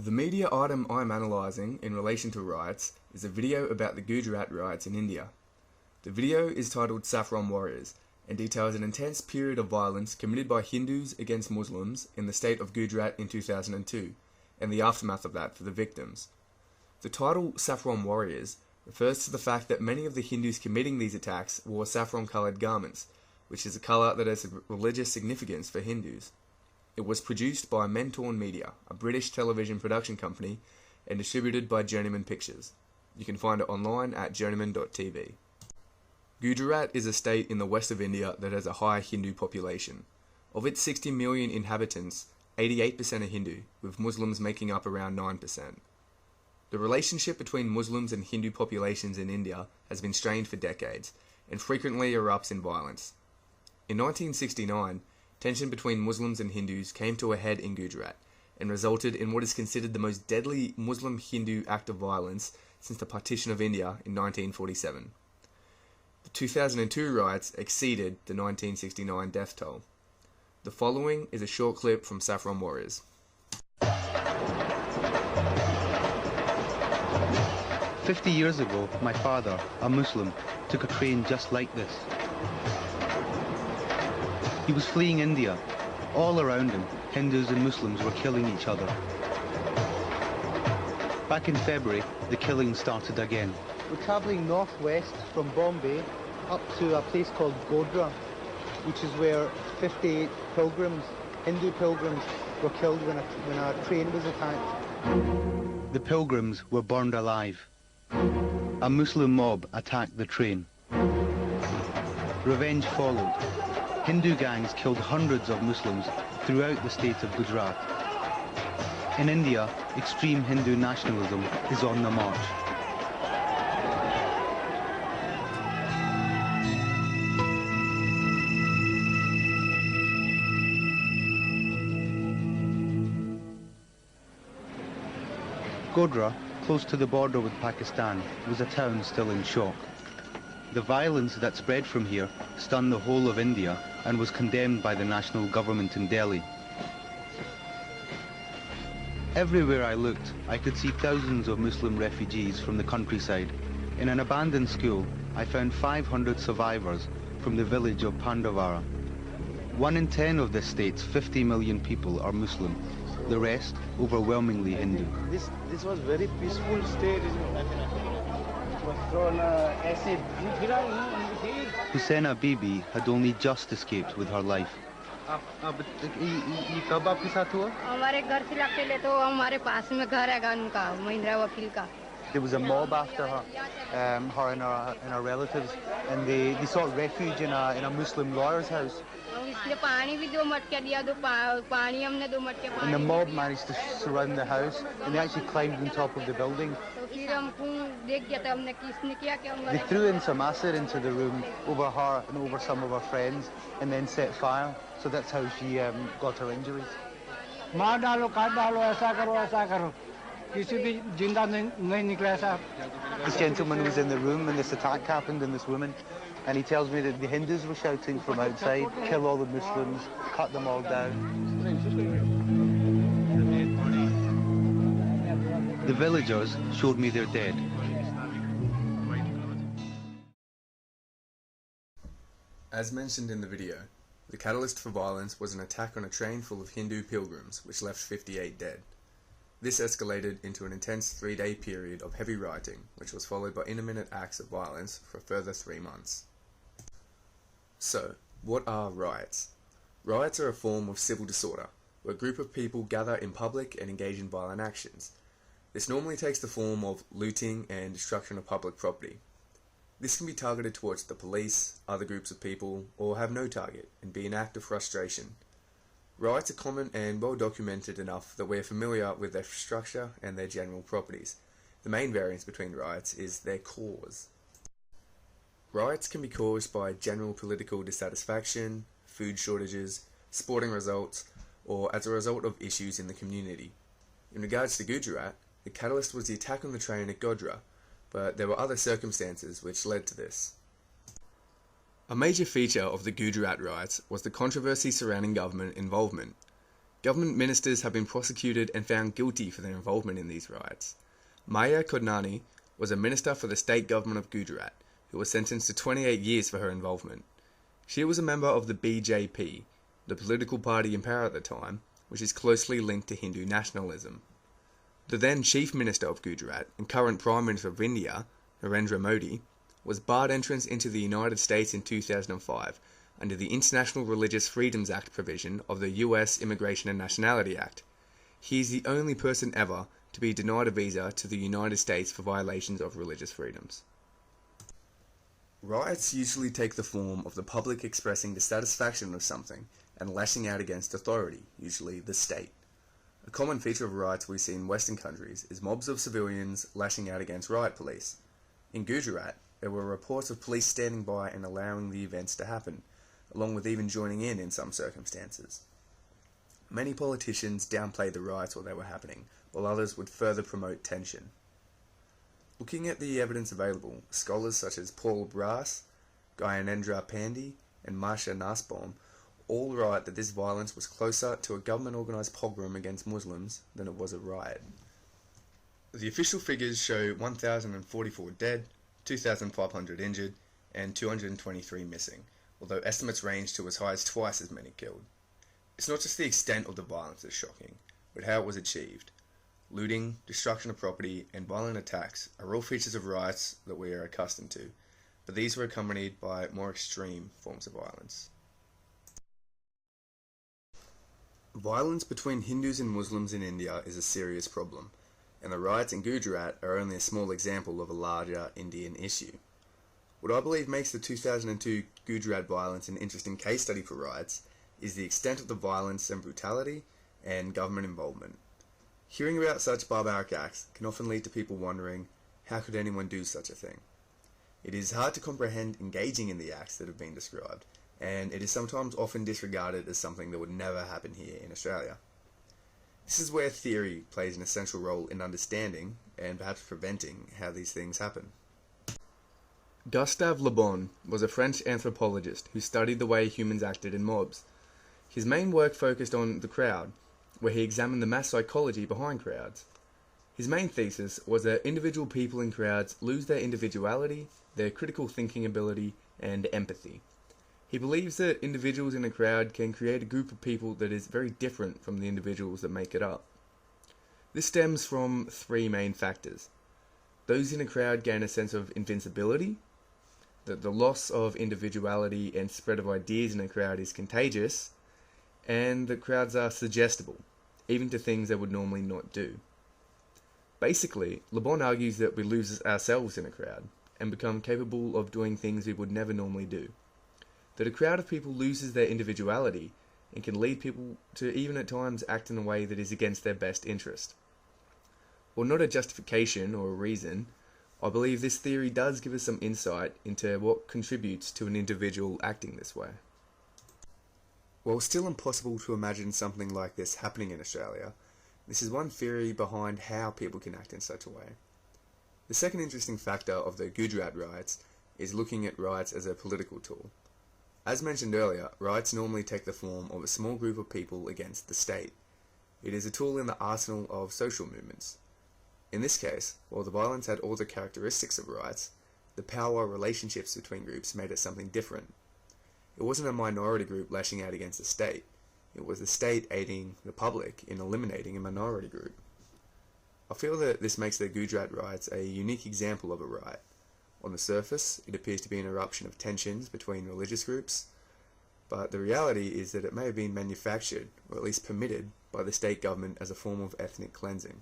The media item I'm analysing in relation to riots is a video about the Gujarat riots in India. The video is titled Saffron Warriors and details an intense period of violence committed by Hindus against Muslims in the state of Gujarat in 2002 and the aftermath of that for the victims. The title Saffron Warriors refers to the fact that many of the Hindus committing these attacks wore saffron-coloured garments, which is a colour that has religious significance for Hindus. It was produced by Mentorn Media, a British television production company, and distributed by Journeyman Pictures. You can find it online at journeyman.tv. Gujarat is a state in the west of India that has a high Hindu population. Of its 60 million inhabitants, 88% are Hindu, with Muslims making up around 9%. The relationship between Muslims and Hindu populations in India has been strained for decades, and frequently erupts in violence. In 1969, tension between Muslims and Hindus came to a head in Gujarat, and resulted in what is considered the most deadly Muslim-Hindu act of violence since the partition of India in 1947. The 2002 riots exceeded the 1969 death toll. The following is a short clip from Saffron Warriors. 50 years ago, my father, a Muslim, took a train just like this. He was fleeing India. All around him, Hindus and Muslims were killing each other. Back in February, the killing started again. We're travelling northwest from Bombay up to a place called Godhra, which is where 58 pilgrims, Hindu pilgrims, were killed when a train was attacked. The pilgrims were burned alive. A Muslim mob attacked the train. Revenge followed. Hindu gangs killed hundreds of Muslims throughout the state of Gujarat. In India, extreme Hindu nationalism is on the march. Godhra, close to the border with Pakistan, was a town still in shock. The violence that spread from here stunned the whole of India and was condemned by the national government in Delhi. Everywhere I looked, I could see thousands of Muslim refugees from the countryside. In an abandoned school, I found 500 survivors from the village of Pandavara. 1 in 10 of this state's 50 million people are Muslim. The rest, overwhelmingly Hindu. This was very peaceful state, isn't it? Husaina Bibi had only just escaped with her life. There was a mob after her, her and her relatives, and they sought refuge in a Muslim lawyer's house. And the mob managed to surround the house, and they actually climbed on top of the building. They threw in some acid into the room over her and over some of her friends, and then set fire. So that's how she got her injuries. This gentleman was in the room when this attack happened, and this woman, and he tells me that the Hindus were shouting from outside, kill all the Muslims, cut them all down. The villagers showed me their dead. As mentioned in the video, the catalyst for violence was an attack on a train full of Hindu pilgrims, which left 58 dead. This escalated into an intense 3-day period of heavy rioting, which was followed by intermittent acts of violence for a further 3 months. So, what are riots? Riots are a form of civil disorder, where a group of people gather in public and engage in violent actions. This normally takes the form of looting and destruction of public property. This can be targeted towards the police, other groups of people, or have no target, and be an act of frustration. Riots are common and well documented enough that we are familiar with their structure and their general properties. The main variance between riots is their cause. Riots can be caused by general political dissatisfaction, food shortages, sporting results, or as a result of issues in the community. In regards to Gujarat, the catalyst was the attack on the train at Godhra, but there were other circumstances which led to this. A major feature of the Gujarat riots was the controversy surrounding government involvement. Government ministers have been prosecuted and found guilty for their involvement in these riots. Maya Kodnani was a minister for the state government of Gujarat, who was sentenced to 28 years for her involvement. She was a member of the BJP, the political party in power at the time, which is closely linked to Hindu nationalism. The then Chief Minister of Gujarat and current Prime Minister of India, Narendra Modi, was barred entrance into the United States in 2005 under the International Religious Freedoms Act provision of the US Immigration and Nationality Act. He is the only person ever to be denied a visa to the United States for violations of religious freedoms. Riots usually take the form of the public expressing dissatisfaction with something and lashing out against authority, usually the state. A common feature of riots we see in Western countries is mobs of civilians lashing out against riot police. In Gujarat, there were reports of police standing by and allowing the events to happen, along with even joining in some circumstances. Many politicians downplayed the riots while they were happening, while others would further promote tension. Looking at the evidence available, scholars such as Paul Brass, Gyanendra Pandey, and Marsha Nussbaum all write that this violence was closer to a government-organised pogrom against Muslims than it was a riot. The official figures show 1,044 dead, 2,500 injured, and 223 missing, although estimates range to as high as twice as many killed. It's not just the extent of the violence that's shocking, but how it was achieved. Looting, destruction of property, and violent attacks are all features of riots that we are accustomed to, but these were accompanied by more extreme forms of violence. Violence between Hindus and Muslims in India is a serious problem, and the riots in Gujarat are only a small example of a larger Indian issue. What I believe makes the 2002 Gujarat violence an interesting case study for riots is the extent of the violence and brutality and government involvement. Hearing about such barbaric acts can often lead to people wondering, how could anyone do such a thing? It is hard to comprehend engaging in the acts that have been described, and it is sometimes often disregarded as something that would never happen here in Australia. This is where theory plays an essential role in understanding, and perhaps preventing, how these things happen. Gustave Le Bon was a French anthropologist who studied the way humans acted in mobs. His main work focused on the crowd, where he examined the mass psychology behind crowds. His main thesis was that individual people in crowds lose their individuality, their critical thinking ability, and empathy. He believes that individuals in a crowd can create a group of people that is very different from the individuals that make it up. This stems from three main factors. Those in a crowd gain a sense of invincibility, that the loss of individuality and spread of ideas in a crowd is contagious, and that crowds are suggestible, even to things they would normally not do. Basically, Le Bon argues that we lose ourselves in a crowd, and become capable of doing things we would never normally do. That a crowd of people loses their individuality, and can lead people to even at times act in a way that is against their best interest. While not a justification or a reason, I believe this theory does give us some insight into what contributes to an individual acting this way. While still impossible to imagine something like this happening in Australia, this is one theory behind how people can act in such a way. The second interesting factor of the Gujarat riots is looking at riots as a political tool. As mentioned earlier, riots normally take the form of a small group of people against the state. It is a tool in the arsenal of social movements. In this case, while the violence had all the characteristics of riots, the power relationships between groups made it something different. It wasn't a minority group lashing out against the state. It was the state aiding the public in eliminating a minority group. I feel that this makes the Gujarat riots a unique example of a riot. On the surface, it appears to be an eruption of tensions between religious groups, but the reality is that it may have been manufactured, or at least permitted, by the state government as a form of ethnic cleansing.